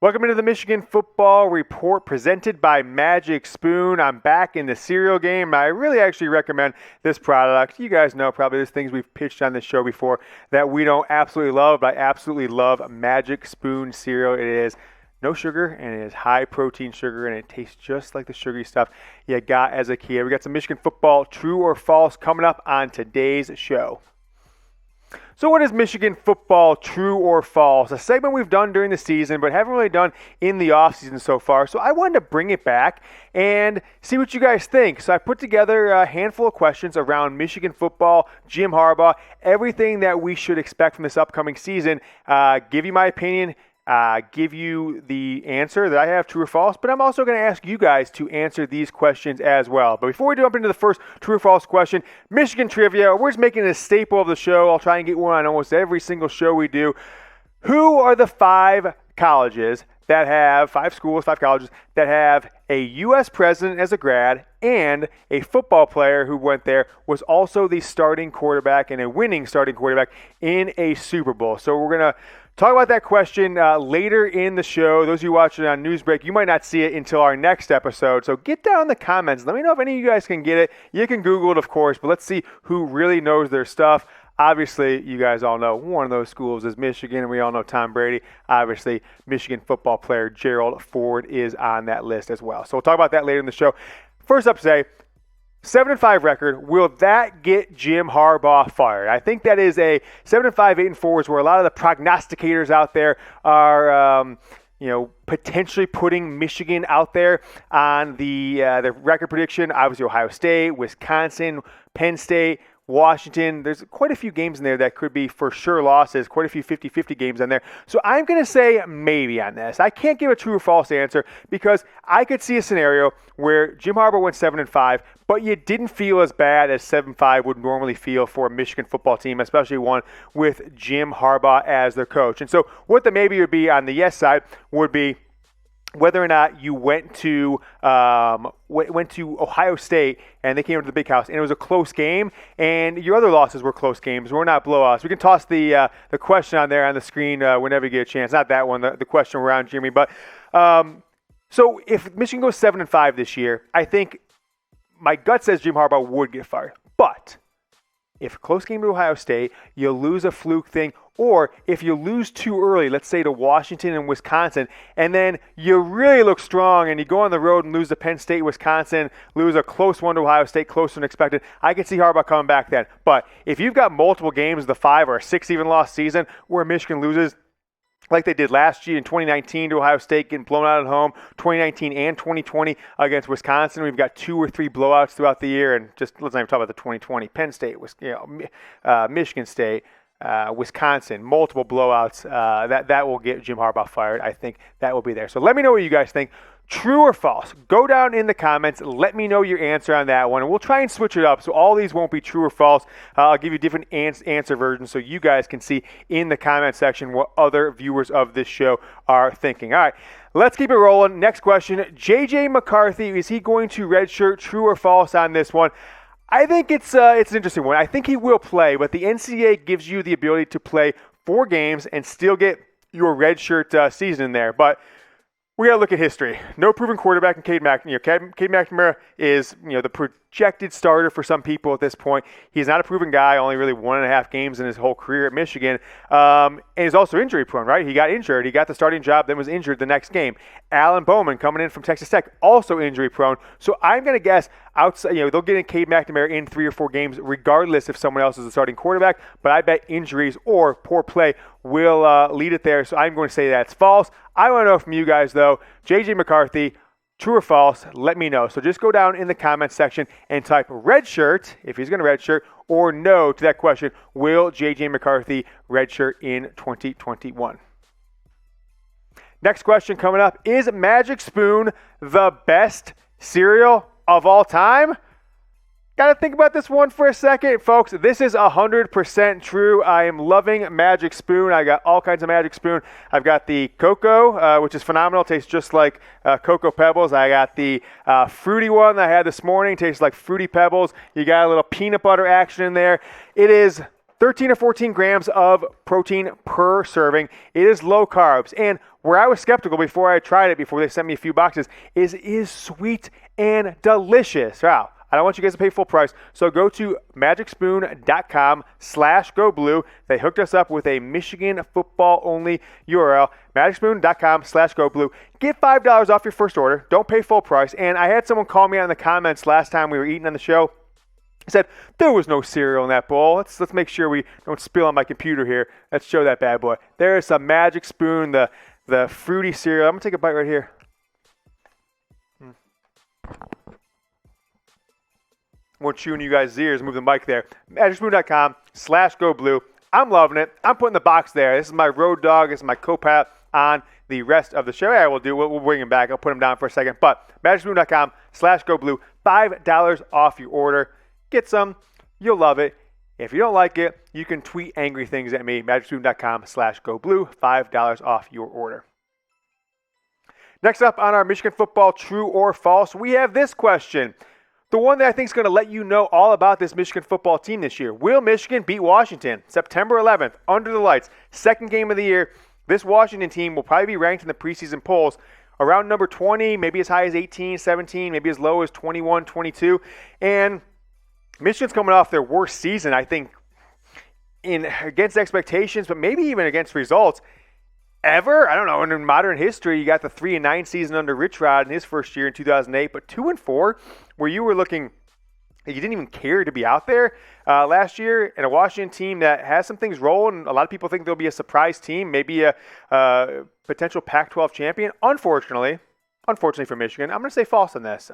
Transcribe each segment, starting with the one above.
Welcome into the Michigan Football Report presented by Magic Spoon. I'm back in the cereal game. I really actually recommend this product. You guys know probably there's things we've pitched on this show before that we don't absolutely love, but I absolutely love Magic Spoon cereal. It is no sugar, and it is high protein sugar, and it tastes just like the sugary stuff you got as a kid. We got some Michigan football true or false coming up on today's show. So what is Michigan football true or false? A segment we've done during the season but haven't really done in the offseason so far. So I wanted to bring it back and see what you guys think. So I put together a handful of questions around Michigan football, Jim Harbaugh, everything that we should expect from this upcoming season. Give you my opinion. Give you the answer that I have, true or false, but I'm also going to ask you guys to answer these questions as well. But before we jump into the first true or false question, Michigan trivia, we're just making it a staple of the show. I'll try and get one on almost every single show we do. Who are the five colleges that have, five colleges that have a U.S. president as a grad and a football player who went there was also the starting quarterback and a winning starting quarterback in a Super Bowl? So we're going to talk about that question later in the show. Those of you watching on Newsbreak, you might not see it until our next episode. So get down in the comments. Let me know if any of you guys can get it. You can Google it, of course, but let's see who really knows their stuff. Obviously, you guys all know one of those schools is Michigan, and we all know Tom Brady. Obviously, Michigan football player Gerald Ford is on that list as well. So we'll talk about that later in the show. First up today, 7-5 record. Will that get Jim Harbaugh fired? I think that is a 7-5, 8-4 is where a lot of the prognosticators out there are, potentially putting Michigan out there on the record prediction. Obviously, Ohio State, Wisconsin, Penn State, Washington. There's quite a few games in there that could be for sure losses, quite a few 50-50 games in there. So I'm going to say maybe on this. I can't give a true or false answer because I could see a scenario where Jim Harbaugh went 7-5, but you didn't feel as bad as 7-5 would normally feel for a Michigan football team, especially one with Jim Harbaugh as their coach. And so what the maybe would be on the yes side would be whether or not you went to Ohio State and they came into the Big House and it was a close game, and your other losses were close games, were not blowouts. We can toss the question on there on the screen whenever you get a chance. Not that one, the question around Jimmy. But so if Michigan goes 7-5 this year, I think my gut says Jim Harbaugh would get fired. But if a close game to Ohio State, you lose a fluke thing, or if you lose too early, let's say to Washington and Wisconsin, and then you really look strong and you go on the road and lose to Penn State, Wisconsin, lose a close one to Ohio State, closer than expected, I could see Harbaugh coming back then. But if you've got multiple games, the 5 or 6 even lost season, where Michigan loses, like they did last year in 2019 to Ohio State, getting blown out at home, 2019 and 2020 against Wisconsin. We've got 2 or 3 blowouts throughout the year, and just let's not even talk about the 2020. Penn State, Michigan State, Wisconsin, multiple blowouts. That will get Jim Harbaugh fired. I think that will be there. So let me know what you guys think. True or false? Go down in the comments. Let me know your answer on that one. And we'll try and switch it up so all these won't be true or false. I'll give you different answer versions so you guys can see in the comment section what other viewers of this show are thinking. All right, let's keep it rolling. Next question. J.J. McCarthy, is he going to redshirt? True or false on this one? I think it's an interesting one. I think he will play, but the NCAA gives you the ability to play 4 games and still get your redshirt season in there. But we got to look at history. No proven quarterback in Cade McNamara. Cade McNamara is, the projected starter for some people at this point. He's not a proven guy, only really 1.5 games in his whole career at Michigan. And he's also injury prone, right? He got injured. He got the starting job, then was injured the next game. Alan Bowman coming in from Texas Tech, also injury prone. So I'm going to guess outside, they'll get in Cade McNamara in 3 or 4 games regardless if someone else is the starting quarterback. But I bet injuries or poor play will lead it there. So I'm going to say that's false. I want to know from you guys, though, J.J. McCarthy, true or false? Let me know. So just go down in the comments section and type redshirt, if he's going to redshirt, or no to that question. Will J.J. McCarthy redshirt in 2021? Next question coming up. Is Magic Spoon the best cereal of all time? Got to think about this one for a second, folks. This is 100% true. I am loving Magic Spoon. I got all kinds of Magic Spoon. I've got the cocoa, which is phenomenal. Tastes just like Cocoa Pebbles. I got the fruity one that I had this morning. Tastes like Fruity Pebbles. You got a little peanut butter action in there. It is 13 or 14 grams of protein per serving. It is low carbs. And where I was skeptical before I tried it, before they sent me a few boxes, is it is sweet and delicious. Wow. I don't want you guys to pay full price. So go to magicspoon.com/GoBlue. They hooked us up with a Michigan football only URL. magicspoon.com/GoBlue. Get $5 off your first order. Don't pay full price. And I had someone call me out in the comments last time we were eating on the show. He said, there was no cereal in that bowl. Let's make sure we don't spill on my computer here. Let's show that bad boy. There's a Magic Spoon, the fruity cereal. I'm going to take a bite right here. Won't chew in you guys' ears. Move the mic there. magicspoon.com/GoBlue. I'm loving it. I'm putting the box there. This is my road dog. This is my co-pilot on the rest of the show. Yeah, we'll bring him back. I'll put him down for a second. But magicspoon.com/GoBlue. $5 off your order. Get some. You'll love it. If you don't like it, you can tweet angry things at me. magicspoon.com/GoBlue. $5 off your order. Next up on our Michigan football true or false, we have this question. The one that I think is going to let you know all about this Michigan football team this year. Will Michigan beat Washington? September 11th, under the lights, second game of the year. This Washington team will probably be ranked in the preseason polls around number 20, maybe as high as 18, 17, maybe as low as 21, 22. And Michigan's coming off their worst season, I think, against expectations, but maybe even against results ever. I don't know. In modern history, you got the 3-9 season under Rich Rod in his first year in 2008, but 2-4, where you were looking, you didn't even care to be out there last year, and a Washington team that has some things rolling. A lot of people think they'll be a surprise team, maybe a potential Pac-12 champion. Unfortunately for Michigan, I'm going to say false on this.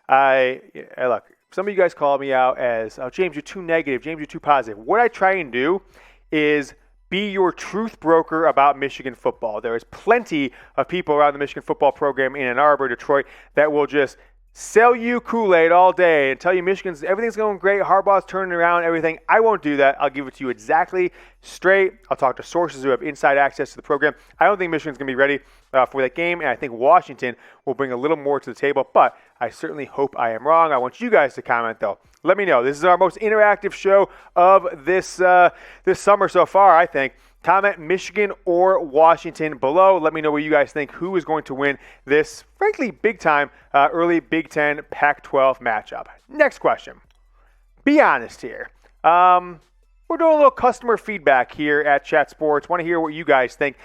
Look. Some of you guys call me out as, oh, James, you're too negative. James, you're too positive. What I try and do is be your truth broker about Michigan football. There is plenty of people around the Michigan football program in Ann Arbor, Detroit, that will just sell you Kool-Aid all day and tell you everything's going great, Harbaugh's turning around, everything. I won't do that. I'll give it to you exactly straight. I'll talk to sources who have inside access to the program. I don't think Michigan's going to be ready for that game, and I think Washington will bring a little more to the table, but I certainly hope I am wrong. I want you guys to comment, though. Let me know. This is our most interactive show of this summer so far, I think. Comment Michigan or Washington below. Let me know what you guys think. Who is going to win this, frankly, big-time early Big Ten Pac-12 matchup? Next question. Be honest here. We're doing a little customer feedback here at Chat Sports. Want to hear what you guys think.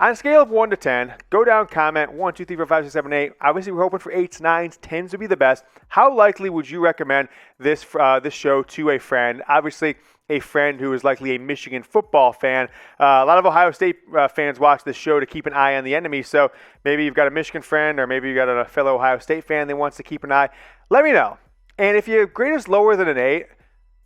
On a scale of 1 to 10, go down, comment 1, 2, 3, 4, 5, 6, 7, 8. Obviously, we're hoping for 8s, 9s, 10s would be the best. How likely would you recommend this show to a friend? Obviously, a friend who is likely a Michigan football fan. A lot of Ohio State fans watch this show to keep an eye on the enemy. So maybe you've got a Michigan friend, or maybe you've got a fellow Ohio State fan that wants to keep an eye. Let me know. And if your grade is lower than an 8,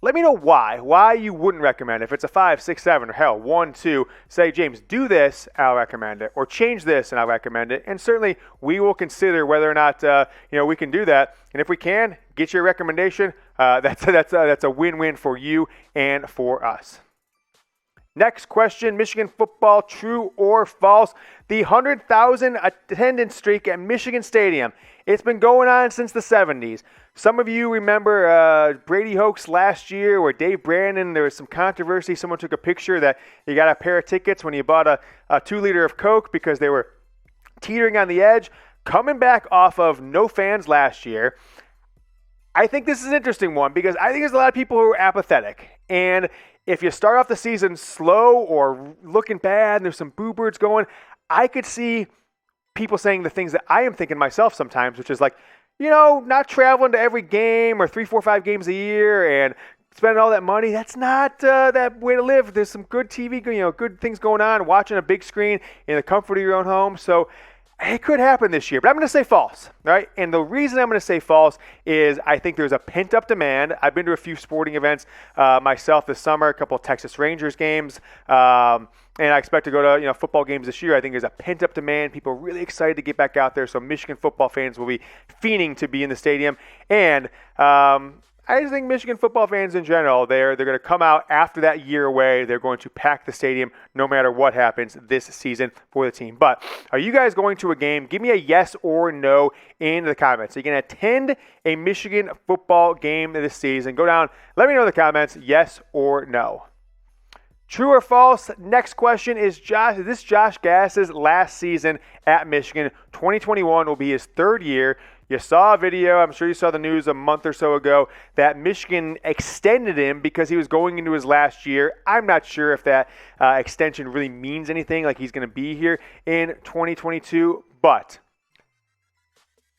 let me know why you wouldn't recommend it. If it's a 5, 6, 7, or hell, 1, 2, say, James, do this, I'll recommend it. Or change this, and I'll recommend it. And certainly, we will consider whether or not we can do that. And if we can, get your recommendation. That's a win-win for you and for us. Next question, Michigan football, true or false? The 100,000 attendance streak at Michigan Stadium. It's been going on since the 70s. Some of you remember Brady hoax last year where Dave Brandon, there was some controversy. Someone took a picture that you got a pair of tickets when you bought a 2-liter of Coke because they were teetering on the edge. Coming back off of no fans last year, I think this is an interesting one because I think there's a lot of people who are apathetic. And if you start off the season slow or looking bad and there's some boo birds going, I could see people saying the things that I am thinking myself sometimes, which is like, not traveling to every game or 3, 4, 5 games a year and spending all that money. That's not that way to live. There's some good TV, good things going on, watching a big screen in the comfort of your own home. So it could happen this year, but I'm going to say false, right? And the reason I'm going to say false is I think there's a pent-up demand. I've been to a few sporting events myself this summer, a couple of Texas Rangers games, and I expect to go to football games this year. I think there's a pent-up demand. People are really excited to get back out there, so Michigan football fans will be fiending to be in the stadium. And I just think Michigan football fans in general, they're going to come out after that year away. They're going to pack the stadium no matter what happens this season for the team. But are you guys going to a game? Give me a yes or no in the comments. So you can attend a Michigan football game this season. Go down. Let me know in the comments, yes or no. True or false? Next question is this Josh Gattis' last season at Michigan. 2021 will be his third year. You saw a video, I'm sure you saw the news a month or so ago, that Michigan extended him because he was going into his last year. I'm not sure if that extension really means anything, like he's going to be here in 2022, but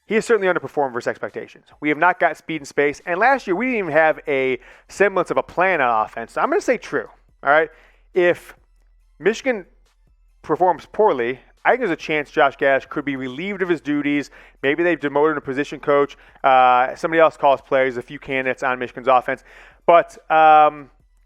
he has certainly underperformed versus expectations. We have not got speed and space, and last year we didn't even have a semblance of a plan on offense. So I'm going to say true, all right? If Michigan performs poorly, I think there's a chance Josh Gattis could be relieved of his duties. Maybe they've demoted a position coach. Somebody else calls plays, a few candidates on Michigan's offense. But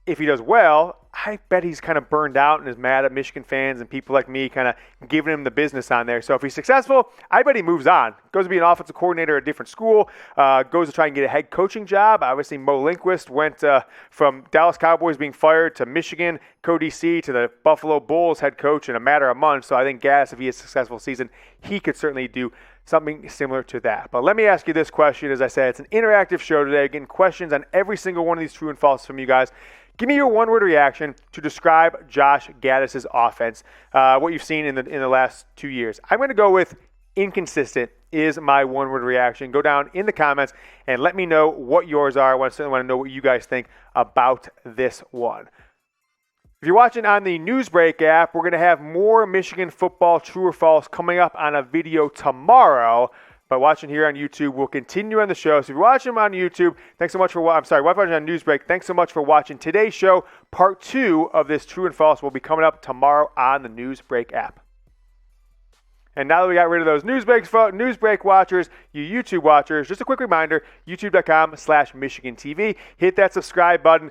if he does well, I bet he's kind of burned out and is mad at Michigan fans and people like me kind of giving him the business on there. So if he's successful, I bet he moves on. Goes to be an offensive coordinator at a different school. Goes to try and get a head coaching job. Obviously, Mo Lindquist went from Dallas Cowboys being fired to Michigan, co-DC to the Buffalo Bulls head coach in a matter of months. So I think Gattis, if he has a successful season, he could certainly do something similar to that. But let me ask you this question. As I said, it's an interactive show today. Getting questions on every single one of these true and false from you guys. Give me your one-word reaction to describe Josh Gattis' offense, what you've seen in the last 2 years. I'm going to go with inconsistent is my one-word reaction. Go down in the comments and let me know what yours are. I certainly want to know what you guys think about this one. If you're watching on the Newsbreak app, we're going to have more Michigan football true or false coming up on a video tomorrow. But watching here on YouTube, we'll continue on the show. So if you're watching on YouTube, thanks so much for watching on Newsbreak. Thanks so much for watching today's show. Part 2 of this true and false will be coming up tomorrow on the Newsbreak app. And now that we got rid of those Newsbreak watchers, you YouTube watchers, just a quick reminder, youtube.com/Michigan TV. Hit that subscribe button.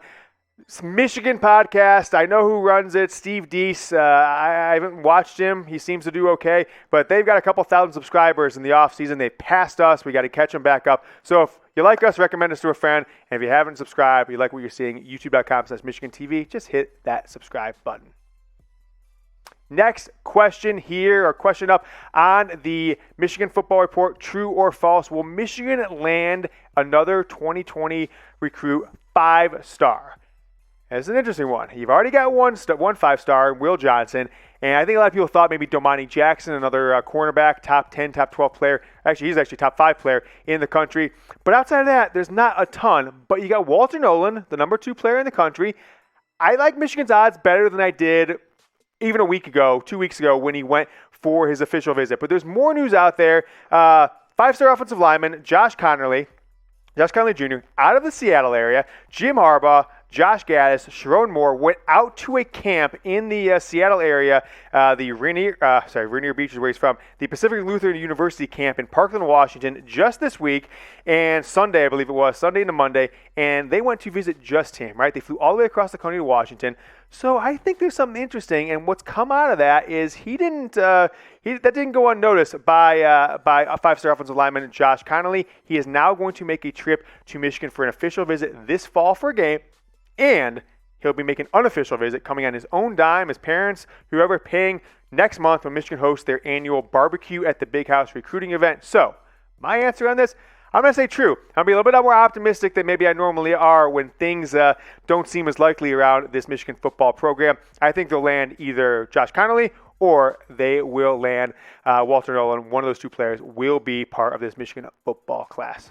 It's Michigan podcast. I know who runs it, Steve Deese. I haven't watched him. He seems to do okay, but they've got a couple thousand subscribers in the offseason. They passed us. We got to catch them back up. So if you like us, recommend us to a friend. And if you haven't subscribed, you like what you're seeing, youtube.com/Michigan TV, just hit that subscribe button. Next question here, or question up on the Michigan Football Report, true or false. Will Michigan land another 2020 recruit 5-star? It's an interesting one. You've already got one 5-star, Will Johnson, and I think a lot of people thought maybe Domani Jackson, another cornerback, top 10, top 12 player. Actually, he's actually top 5 player in the country. But outside of that, there's not a ton. But you got Walter Nolan, the number 2 player in the country. I like Michigan's odds better than I did even a week ago, 2 weeks ago, when he went for his official visit. But there's more news out there. 5-star offensive lineman Josh Conerly Jr., out of the Seattle area. Jim Harbaugh, Josh Gattis, Sharon Moore went out to a camp in the Seattle area, the Rainier Beach is where he's from, the Pacific Lutheran University camp in Parkland, Washington, just this week, and Sunday, I believe it was, Sunday into Monday, and they went to visit just him, right? They flew all the way across the country to Washington. So I think there's something interesting, and what's come out of that is that didn't go unnoticed by a 5-star offensive lineman, Josh Conerly. He is now going to make a trip to Michigan for an official visit this fall for a game, and he'll be making an unofficial visit, coming on his own dime, his parents, whoever, paying next month when Michigan hosts their annual barbecue at the Big House recruiting event. So my answer on this, I'm going to say true. I'll be a little bit more optimistic than maybe I normally are when things don't seem as likely around this Michigan football program. I think they'll land either Josh Conerly or they will land Walter Nolan. One of those 2 players will be part of this Michigan football class.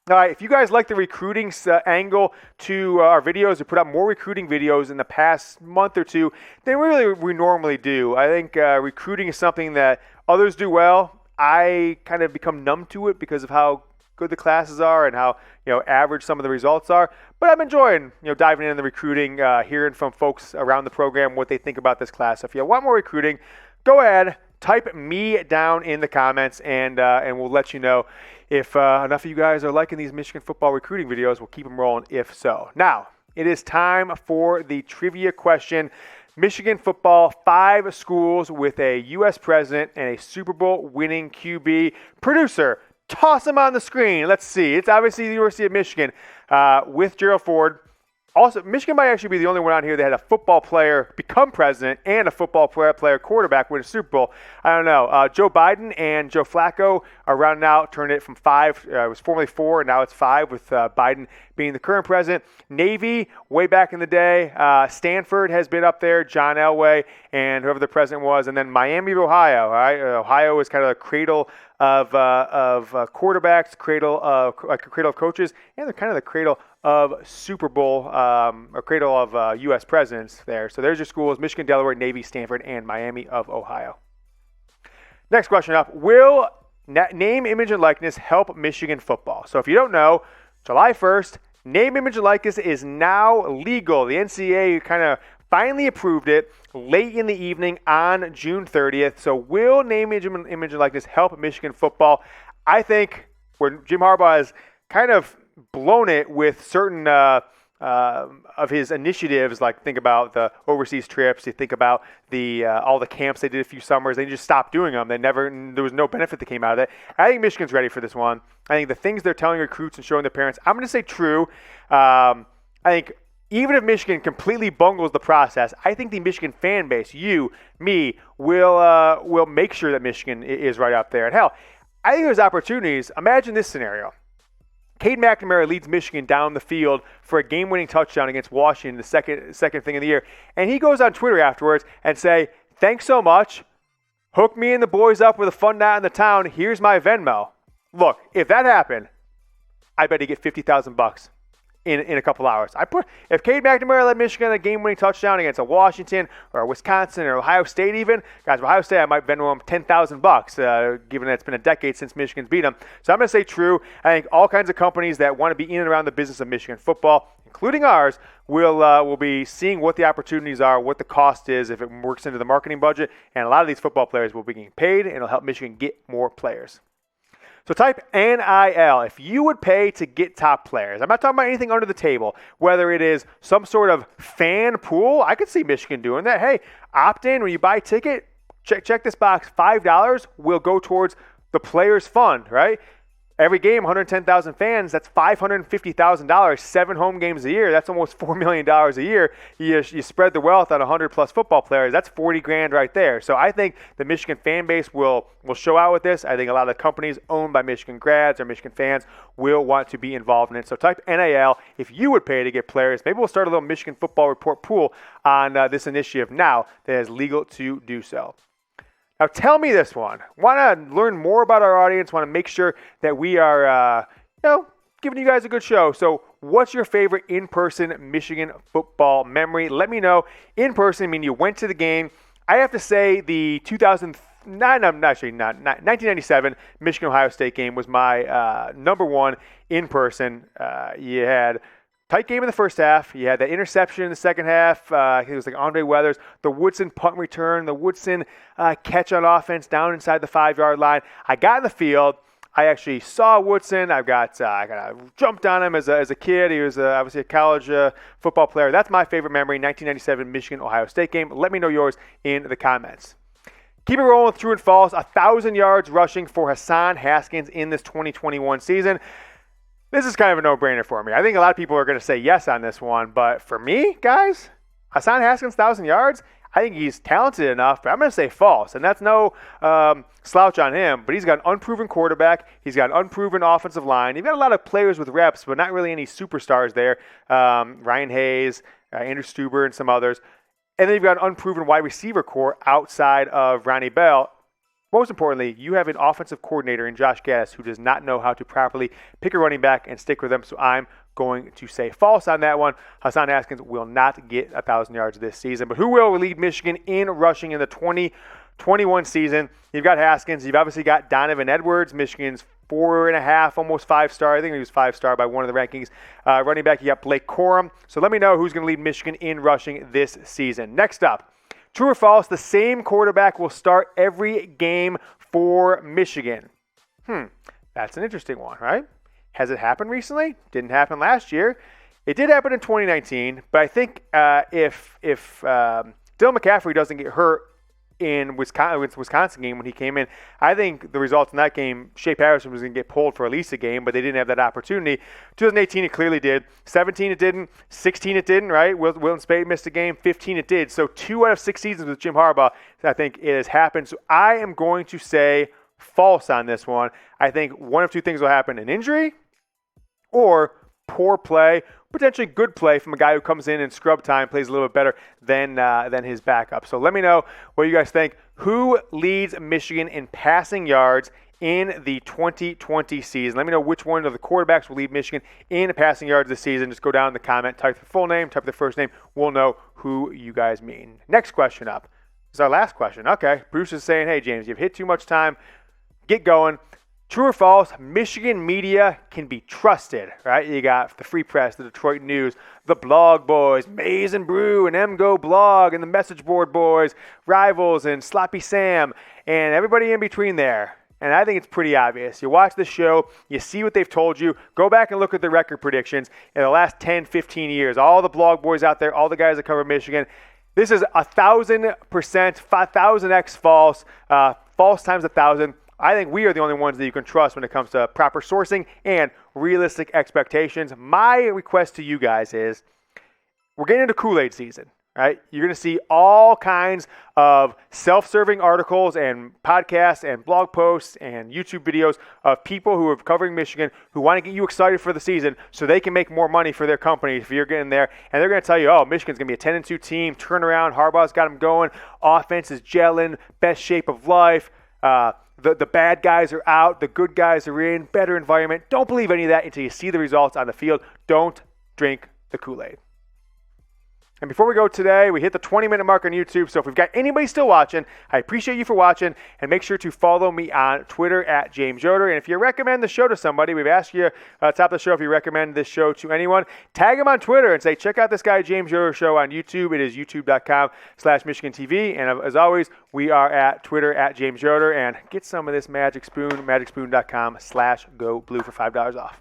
All right, if you guys like the recruiting angle to our videos, we put out more recruiting videos in the past month or 2 than we normally do. I think recruiting is something that others do well. I kind of become numb to it because of how good the classes are and how average some of the results are. But I'm enjoying diving into the recruiting, hearing from folks around the program what they think about this class. So if you want more recruiting, go ahead, type me down in the comments, and we'll let you know if enough of you guys are liking these Michigan football recruiting videos. We'll keep them rolling if so. Now, it is time for the trivia question. Michigan football, 5 schools with a U.S. president and a Super Bowl winning QB. Producer, toss them on the screen. Let's see. It's obviously the University of Michigan with Gerald Ford. Also, Michigan might actually be the only one out here that had a football player become president and a football player quarterback win a Super Bowl. I don't know. Joe Biden and Joe Flacco are rounding out, turned it from 5. It was formerly 4, and now it's 5 with Biden being the current president. Navy, way back in the day. Stanford has been up there, John Elway, and whoever the president was. And then Miami of Ohio. Right? Ohio is kind of the cradle of quarterbacks, cradle of coaches, and they're kind of the cradle of Super Bowl, or cradle of U.S. presidents there. So there's your schools: Michigan, Delaware, Navy, Stanford, and Miami of Ohio. Next question up: will name, image, and likeness help Michigan football? So if you don't know, July 1st, name, image, and likeness is now legal. The NCAA kind of finally approved it late in the evening on June 30th. So will name, image, and likeness help Michigan football? I think where Jim Harbaugh has kind of blown it with certain of his initiatives, like think about the overseas trips, you think about the all the camps they did a few summers, they just stopped doing them. There was no benefit that came out of it. I think Michigan's ready for this one. I think the things they're telling recruits and showing their parents, I'm going to say true. I think even if Michigan completely bungles the process, I think the Michigan fan base, you, me, will make sure that Michigan is right up there. And hell, I think there's opportunities. Imagine this scenario. Cade McNamara leads Michigan down the field for a game-winning touchdown against Washington, the second thing of the year. And he goes on Twitter afterwards and say, "Thanks so much. Hook me and the boys up with a fun night in the town. Here's my Venmo." Look, if that happened, I bet he'd get $50,000 in a couple hours. If Cade McNamara led Michigan a game-winning touchdown against a Washington or a Wisconsin or Ohio State even, guys, Ohio State, I might Venmo him $10,000, given that it's been a decade since Michigan's beat them. So I'm going to say true. I think all kinds of companies that want to be in and around the business of Michigan football, including ours, will be seeing what the opportunities are, what the cost is, if it works into the marketing budget, and a lot of these football players will be getting paid, and it'll help Michigan get more players. So type NIL if you would pay to get top players. I'm not talking about anything under the table, whether it is some sort of fan pool. I could see Michigan doing that. Hey, opt in when you buy a ticket. Check this box. $5 will go towards the players' fund, right? Every game, 110,000 fans, that's $550,000, 7 home games a year. That's almost $4 million a year. You spread the wealth on 100-plus football players. That's $40,000 right there. So I think the Michigan fan base will show out with this. I think a lot of the companies owned by Michigan grads or Michigan fans will want to be involved in it. So type NIL if you would pay to get players. Maybe we'll start a little Michigan Football Report pool on this initiative now that is legal to do so. Now tell me this one. Want to learn more about our audience? Want to make sure that we are, giving you guys a good show. So what's your favorite in-person Michigan football memory? Let me know. In person, I mean you went to the game. I have to say the 1997 Michigan-Ohio State game was my number one in person. You had tight game in the first half. You had that interception in the second half. It was like Andre Weathers. The Woodson punt return. The Woodson catch on offense down inside the 5-yard line. I got in the field. I actually saw Woodson. I jumped on him as a kid. He was obviously a college football player. That's my favorite memory, 1997 Michigan-Ohio State game. Let me know yours in the comments. Keep it rolling through and falls. 1,000 yards rushing for Hassan Haskins in this 2021 season. This is kind of a no-brainer for me. I think a lot of people are going to say yes on this one, but for me, guys, Hassan Haskins, 1,000 yards, I think he's talented enough, but I'm going to say false, and that's no slouch on him, but he's got an unproven quarterback. He's got an unproven offensive line. You've got a lot of players with reps, but not really any superstars there. Ryan Hayes, Andrew Stuber, and some others. And then you've got an unproven wide receiver core outside of Ronnie Bell. Most importantly, you have an offensive coordinator in Josh Gattis who does not know how to properly pick a running back and stick with them. So I'm going to say false on that one. Hassan Haskins will not get 1,000 yards this season. But who will lead Michigan in rushing in the 2021 season? You've got Haskins. You've obviously got Donovan Edwards, Michigan's 4.5, almost 5-star. I think he was 5-star by one of the rankings. Running back, you got Blake Corum. So let me know who's going to lead Michigan in rushing this season. Next up. True or false, the same quarterback will start every game for Michigan. That's an interesting one, right? Has it happened recently? Didn't happen last year. It did happen in 2019, but I think if Dylan McCaffrey doesn't get hurt in Wisconsin game when he came in. I think the results in that game, Shea Patterson was going to get pulled for at least a game, but they didn't have that opportunity. 2018, it clearly did. 17, it didn't. 16, it didn't, right? Wilton Spade missed a game. 15, it did. So 2 out of 6 seasons with Jim Harbaugh, I think it has happened. So I am going to say false on this one. I think one of two things will happen: an injury or poor play, potentially good play from a guy who comes in scrub time, plays a little bit better than his backup. So let me know what you guys think. Who leads Michigan in passing yards in the 2020 season? Let me know which one of the quarterbacks will lead Michigan in passing yards this season. Just go down in the comment, type the full name, type the first name. We'll know who you guys mean. Next question up is our last question. Okay, Bruce is saying, hey, James, you've hit too much time. Get going. True or false, Michigan media can be trusted, right? You got the Free Press, the Detroit News, the Blog Boys, Maize and Brew, and MGO Blog, and the Message Board Boys, Rivals, and Sloppy Sam, and everybody in between there. And I think it's pretty obvious. You watch the show, you see what they've told you. Go back and look at the record predictions in the last 10, 15 years. All the Blog Boys out there, all the guys that cover Michigan. This is 1,000%, 5,000x false, false times 1,000. I think we are the only ones that you can trust when it comes to proper sourcing and realistic expectations. My request to you guys is we're getting into Kool-Aid season, right? You're going to see all kinds of self-serving articles and podcasts and blog posts and YouTube videos of people who are covering Michigan who want to get you excited for the season so they can make more money for their company if you're getting there. And they're going to tell you, oh, Michigan's going to be a 10-2 team, turnaround, Harbaugh's got them going, offense is gelling, best shape of life, The bad guys are out. The good guys are in. Better environment. Don't believe any of that until you see the results on the field. Don't drink the Kool-Aid. And before we go today, we hit the 20-minute mark on YouTube. So if we've got anybody still watching, I appreciate you for watching. And make sure to follow me on Twitter at James Yoder. And if you recommend the show to somebody, we've asked you top of the show if you recommend this show to anyone, tag him on Twitter and say, check out this guy, James Yoder Show on YouTube. It is youtube.com/MichiganTV. And as always, we are at Twitter at James Yoder. And get some of this Magic Spoon, magicspoon.com/GoBlue for $5 off.